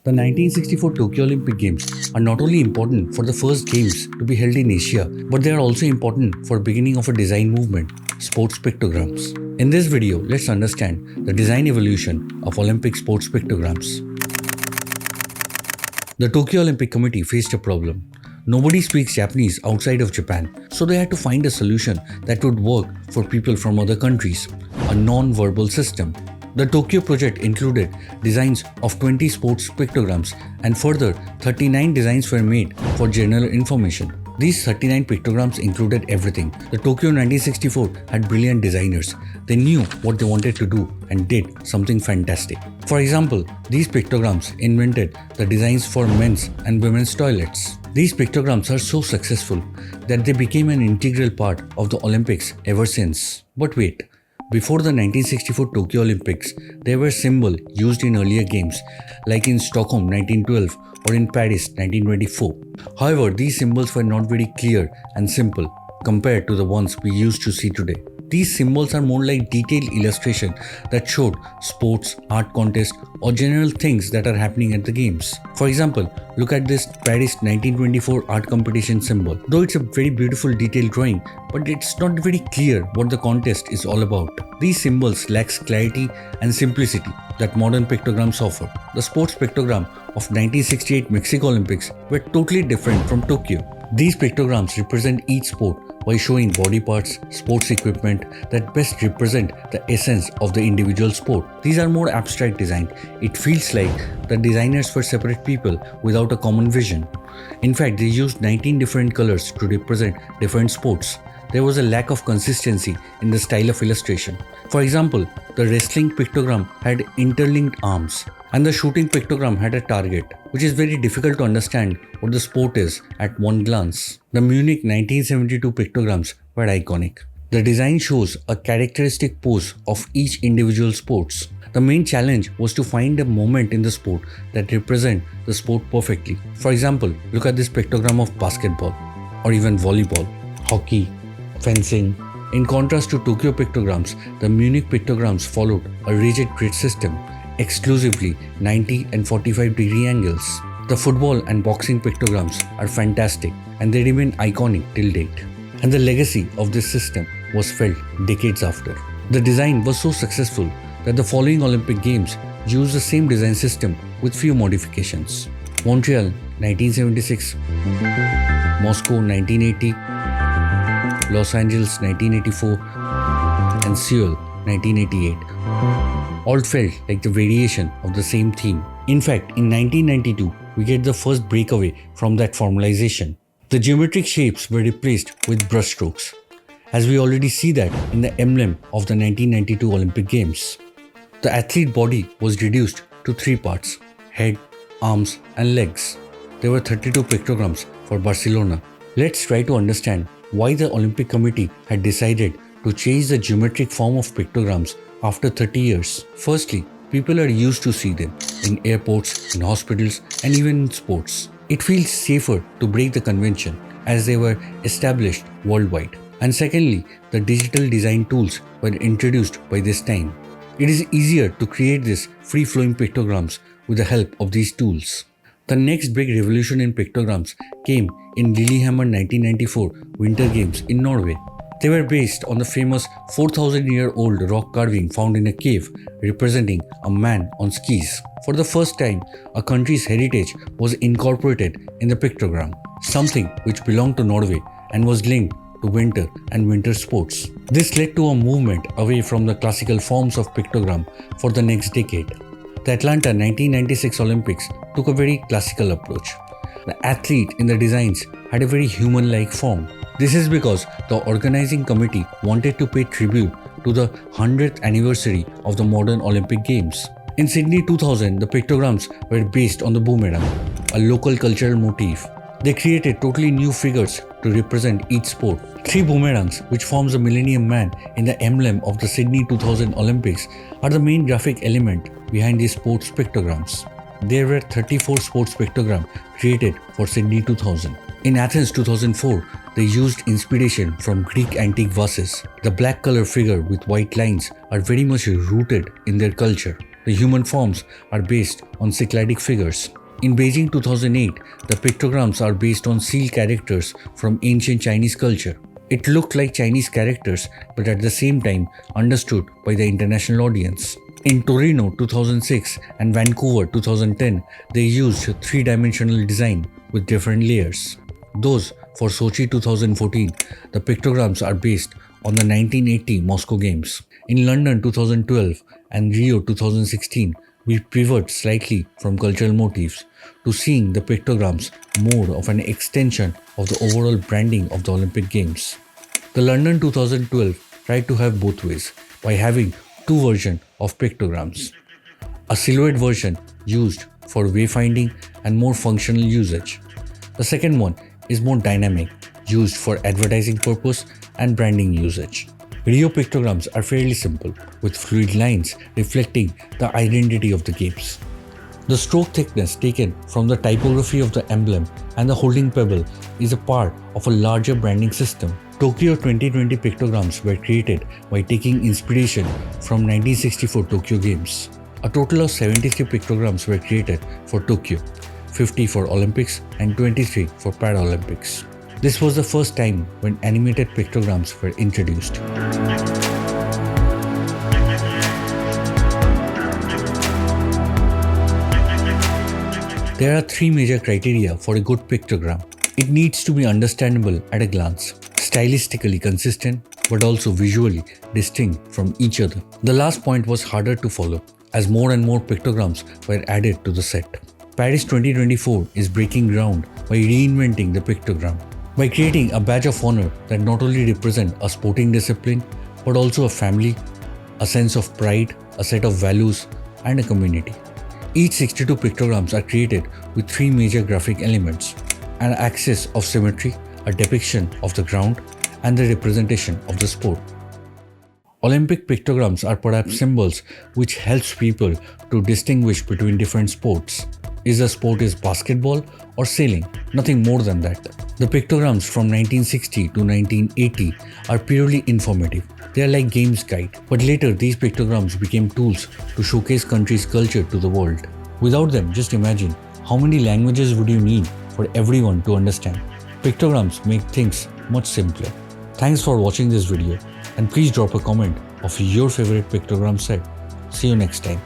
The 1964 Tokyo Olympic Games are not only important for the first games to be held in Asia, but they are also important for beginning of a design movement, sports pictograms. In this video, let's understand the design evolution of Olympic sports pictograms. The Tokyo Olympic Committee faced a problem. Nobody speaks Japanese outside of Japan, so they had to find a solution that would work for people from other countries, a non-verbal system. The Tokyo project included designs of 20 sports pictograms, and further 39 designs were made for general information. These 39 pictograms included everything. The Tokyo 1964 had brilliant designers. They knew what they wanted to do and did something fantastic. For example, these pictograms invented the designs for men's and women's toilets. These pictograms are so successful that they became an integral part of the Olympics ever since. But wait. Before the 1964 Tokyo Olympics, there were symbols used in earlier games, like in Stockholm 1912 or in Paris 1924. However, these symbols were not very clear and simple compared to the ones we used to see today. These symbols are more like detailed illustration that showed sports, art contests, or general things that are happening at the games. For example, look at this Paris 1924 art competition symbol. Though it's a very beautiful detailed drawing, but it's not very clear what the contest is all about. These symbols lack clarity and simplicity that modern pictograms offer. The sports pictogram of 1968 Mexico Olympics were totally different from Tokyo. These pictograms represent each sport by showing body parts, sports equipment that best represent the essence of the individual sport. These are more abstract design. It feels like the designers were separate people without a common vision. In fact, they used 19 different colors to represent different sports. There was a lack of consistency in the style of illustration. For example, the wrestling pictogram had interlinked arms, and the shooting pictogram had a target, which is very difficult to understand what the sport is at one glance. The Munich 1972 pictograms were iconic. The design shows a characteristic pose of each individual sports. The main challenge was to find a moment in the sport that represent the sport perfectly. For example, look at this pictogram of basketball, or even volleyball, hockey, fencing. In contrast to Tokyo pictograms, the Munich pictograms followed a rigid grid system, exclusively 90 and 45-degree angles. The football and boxing pictograms are fantastic and they remain iconic till date. And the legacy of this system was felt decades after. The design was so successful that the following Olympic Games used the same design system with few modifications. Montreal 1976, Moscow 1980, Los Angeles 1984, and Seoul 1988. All felt like the variation of the same theme. In fact, in 1992, we get the first breakaway from that formalization. The geometric shapes were replaced with brushstrokes, as we already see that in the emblem of the 1992 Olympic Games. The athlete body was reduced to three parts: head, arms, and legs. There were 32 pictograms for Barcelona. Let's try to understand why the Olympic Committee had decided to change the geometric form of pictograms after 30 years. Firstly, people are used to see them in airports, in hospitals, and even in sports. It feels safer to break the convention as they were established worldwide. And secondly, the digital design tools were introduced by this time. It is easier to create these free-flowing pictograms with the help of these tools. The next big revolution in pictograms came in Lillehammer 1994 Winter Games in Norway. They were based on the famous 4,000-year-old rock carving found in a cave representing a man on skis. For the first time, a country's heritage was incorporated in the pictogram, something which belonged to Norway and was linked to winter and winter sports. This led to a movement away from the classical forms of pictogram for the next decade. The Atlanta 1996 Olympics took a very classical approach. The athlete in the designs had a very human-like form. This is because the organizing committee wanted to pay tribute to the 100th anniversary of the modern Olympic Games. In Sydney 2000, the pictograms were based on the boomerang, a local cultural motif. They created totally new figures to represent each sport. Three boomerangs, which forms the Millennium Man in the emblem of the Sydney 2000 Olympics, are the main graphic element behind these sports pictograms. There were 34 sports pictograms created for Sydney 2000. In Athens 2004, they used inspiration from Greek antique vases. The black color figure with white lines are very much rooted in their culture. The human forms are based on Cycladic figures. In Beijing 2008, the pictograms are based on seal characters from ancient Chinese culture. It looked like Chinese characters, but at the same time understood by the international audience. In Torino 2006 and Vancouver 2010, they used three-dimensional design with different layers. Those for Sochi 2014, the pictograms are based on the 1980 Moscow Games. In London 2012 and Rio 2016, we pivot slightly from cultural motifs to seeing the pictograms more of an extension of the overall branding of the Olympic Games. The London 2012 tried to have both ways by having two versions of pictograms. A silhouette version used for wayfinding and more functional usage. The second one is more dynamic, used for advertising purpose and branding usage. Rio pictograms are fairly simple, with fluid lines reflecting the identity of the games. The stroke thickness taken from the typography of the emblem and the holding pebble is a part of a larger branding system. Tokyo 2020 pictograms were created by taking inspiration from 1964 Tokyo Games. A total of 73 pictograms were created for Tokyo, 50 for Olympics and 23 for Paralympics. This was the first time when animated pictograms were introduced. There are three major criteria for a good pictogram. It needs to be understandable at a glance, stylistically consistent, but also visually distinct from each other. The last point was harder to follow, as more and more pictograms were added to the set. Paris 2024 is breaking ground by reinventing the pictogram, by creating a badge of honor that not only represents a sporting discipline, but also a family, a sense of pride, a set of values, and a community. Each 62 pictograms are created with three major graphic elements: an axis of symmetry, a depiction of the ground, and the representation of the sport. Olympic pictograms are perhaps symbols which helps people to distinguish between different sports. Is the sport basketball or sailing? Nothing more than that. The pictograms from 1960 to 1980 are purely informative. They are like games guide. But later these pictograms became tools to showcase countries' culture to the world. Without them, just imagine how many languages would you need for everyone to understand. Pictograms make things much simpler. Thanks for watching this video, and please drop a comment of your favorite pictogram set. See you next time.